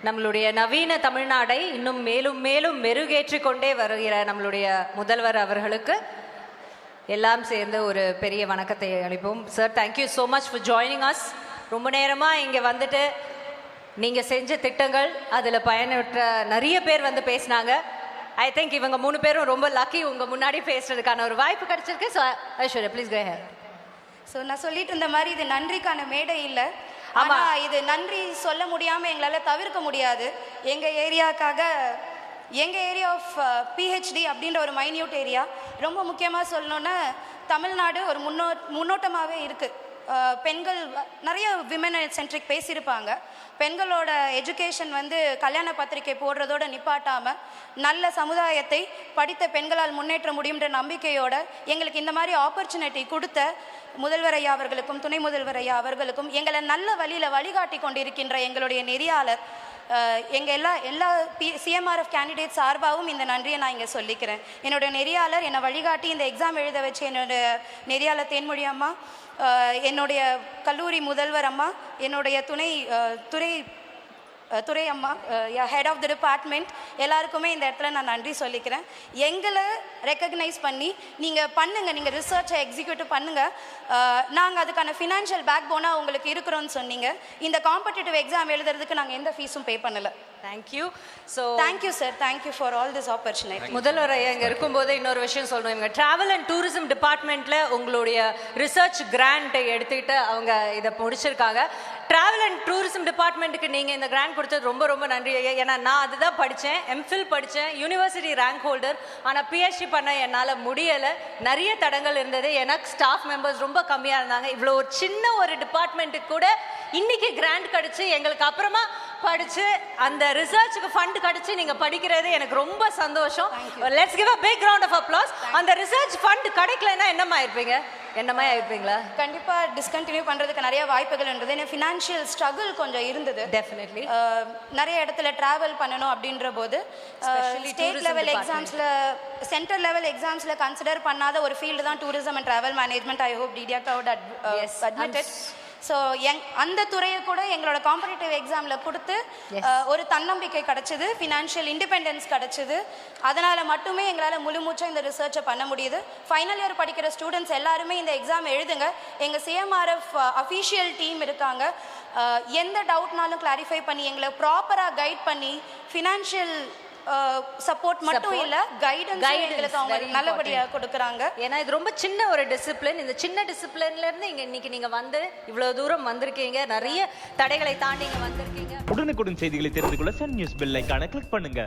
நம்மளுடைய நவீன தமிழ்நாடை இன்னும் மேலும் மேலும் மெருகேற்றி கொண்டே வருகிற நம்மளுடைய முதல்வர் அவர்களுக்கு எல்லாம் சேர்ந்து ஒரு பெரிய வணக்கத்தை அளிப்போம். Sir, thank you so much for joining us. ரொம்ப நேரமாக இங்கே வந்துட்டு நீங்கள் செஞ்ச திட்டங்கள் அதில் பயனற்ற நிறைய பேர் வந்து பேசினாங்க. ஐ திங்க் இவங்க 3 பேரும் ரொம்ப லக்கி உங்கள் முன்னாடி பேசுறதுக்கான ஒரு வாய்ப்பு கிடைச்சிருக்கு. So Aishwarya, please go head. So நான் சொல்லிட்டு இருந்த மாதிரி இது நன்றிக்கான மேடை இல்லை. ஆனால் இது நன்றி சொல்ல முடியாமல் எங்களால் தவிர்க்க முடியாது. எங்கள் ஏரியாவுக்காக எங்கள் ஏரியா ஆஃப் பிஹெச்டி அப்படின்ற ஒரு மைன்யூட் ஏரியா, ரொம்ப முக்கியமாக சொல்லணுன்னா தமிழ்நாடு ஒரு முன்னோட்டமாகவே இருக்குது. பெண்கள் நிறைய விமன் சென்ட்ரிக் பேசியிருப்பாங்க. பெண்களோட எஜுகேஷன் வந்து கல்யாண பத்திரிகை போடுறதோட நிப்பாட்டாமல் நல்ல சமுதாயத்தை படித்த பெண்களால் முன்னேற்ற முடியுன்ற நம்பிக்கையோட எங்களுக்கு இந்த மாதிரி ஆப்பர்ச்சுனிட்டி கொடுத்த முதல்வர் ஐயா அவர்களுக்கும் துணை முதல்வர் ஐயா அவர்களுக்கும் எங்களை நல்ல வழியில் வழிகாட்டி கொண்டிருக்கின்ற எங்களுடைய நெறியாளர் எங்கள் எல்லா சிஎம்ஆர்எஃப் கேண்டிடேட் சார்பாகவும் இந்த நன்றியை நான் இங்கே சொல்லிக்கிறேன். என்னுடைய நெறியாளர் என்னை வழிகாட்டி இந்த எக்ஸாம் எழுத வச்சு என்னுடைய நெறியாளர் தேன்மொழி அம்மா, என்னுடைய கல்லூரி முதல்வர் அம்மா, என்னுடைய துறை அம்மா, ஹெட் ஆஃப் த டிபார்ட்மெண்ட், எல்லாருக்குமே இந்த இடத்துல நான் நன்றி சொல்லிக்கிறேன். எங்களை ரெக்கக்னைஸ் பண்ணி நீங்கள் பண்ணுங்கள், நீங்கள் ரிசர்ச்சை எக்ஸிக்யூட்டிவ் பண்ணுங்கள், நாங்கள் அதுக்கான ஃபினான்ஷியல் பேக் போனாக உங்களுக்கு இருக்கிறோன்னு சொன்னீங்க. இந்த காம்படிட்டிவ் எக்ஸாம் எழுதுறதுக்கு நாங்கள் எந்த ஃபீஸும் பே பண்ணலை. Thank you. So thank you sir, thank you for all this opportunity. முதல்வர் ஐயா இங்கே இருக்கும்போது இன்னொரு விஷயம் சொல்லணும். இவங்க ட்ராவல் அண்ட் டூரிசம் டிபார்ட்மெண்ட்டில் உங்களுடைய ரிசர்ச் கிராண்ட்டை எடுத்துக்கிட்டு அவங்க இதை முடிச்சிருக்காங்க. ட்ராவல் அண்ட் டூரிசம் டிபார்ட்மெண்ட்டுக்கு நீங்கள் இந்த கிராண்ட் கொடுத்தது ரொம்ப ரொம்ப நன்றி ஐயா. ஏன்னா நான் அதுதான் படித்தேன், எம்ஃபில் படித்தேன், யூனிவர்சிட்டி ரேங்க் ஹோல்டர். ஆனால் பிஹெச்டி பண்ண என்னால் முடியலை. நிறைய தடங்கள் இருந்தது. எனக்கு ஸ்டாஃப் மெம்பர்ஸ் ரொம்ப கம்மியாக இருந்தாங்க. இவ்வளோ ஒரு சின்ன ஒரு டிபார்ட்மெண்ட்டுக்கு கூட இன்னைக்கு கிராண்ட் கிடச்சி எங்களுக்கு அப்புறமா படித்து அந்த ரிசர்ச்சுக்கு ஃபண்ட் கிடச்சி நீங்கள் படிக்கிறது எனக்கு ரொம்ப சந்தோஷம். Let's give a big round of applause. அந்த ரிசர்ச் ஃபண்ட் கிடைக்கலன்னா என்னமா இருப்பீங்க? என்னமா ஆயிருப்பீங்களா? கண்டிப்பாக டிஸ்கண்டினியூ பண்ணுறதுக்கு நிறைய வாய்ப்புகள் இருந்தது. ஏன்னா ஃபினான்ஷியல் ஸ்ட்ரகிள் கொஞ்சம் இருந்தது. டெஃபினெட்லி நிறைய இடத்துல ட்ராவல் பண்ணணும் அப்படின்ற போது ஸ்டேட் லெவல் எக்ஸாம்ஸில், சென்ட்ரல் லெவல் எக்ஸாம்ஸில் கன்சிடர் பண்ணாத ஒரு ஃபீல்டு தான் tourism and travel management. I hope டிடியாக்கா would admit it. ஸோ அந்த துறையை கூட எங்களோட காம்படிட்டிவ் எக்ஸாமில் கொடுத்து ஒரு தன்னம்பிக்கை கிடச்சிது, ஃபினான்ஷியல் இண்டிபெண்டன்ஸ் கிடச்சிது. அதனால் மட்டுமே எங்களால் முழுமூச்சாக இந்த ரிசர்ச்சை பண்ண முடியுது. ஃபைனல் இயர் படிக்கிற ஸ்டூடெண்ட்ஸ் எல்லாருமே இந்த எக்ஸாம் எழுதுங்க. எங்கள் சிஎம்ஆர்எஃப் அஃபீஷியல் டீம் இருக்காங்க. எந்த டவுட்னாலும் கிளாரிஃபை பண்ணி எங்களை ப்ராப்பராக கைட் பண்ணி ஃபினான்ஷியல் சப்போர்ட் மட்டும் இல்ல, கைடன்ஸ் எங்களுக்கு அவங்க நல்லபடியா கொடுக்கறாங்க. ஏன்னா இது ரொம்ப சின்ன ஒரு டிசிப்ளின். இந்த சின்ன டிசிப்ளின்ல இருந்து இன்னைக்கு நீங்க வந்து இவ்வளவு தூரம் வந்திருக்கீங்க. நிறைய தடைகளை தாண்டி இங்க வந்திருக்கீங்க. உடனுக்குடன் செய்திகளை தெரிந்து கொள்ள சன் நியூஸ் பெல் ஐகானை கிளிக் பண்ணுங்க.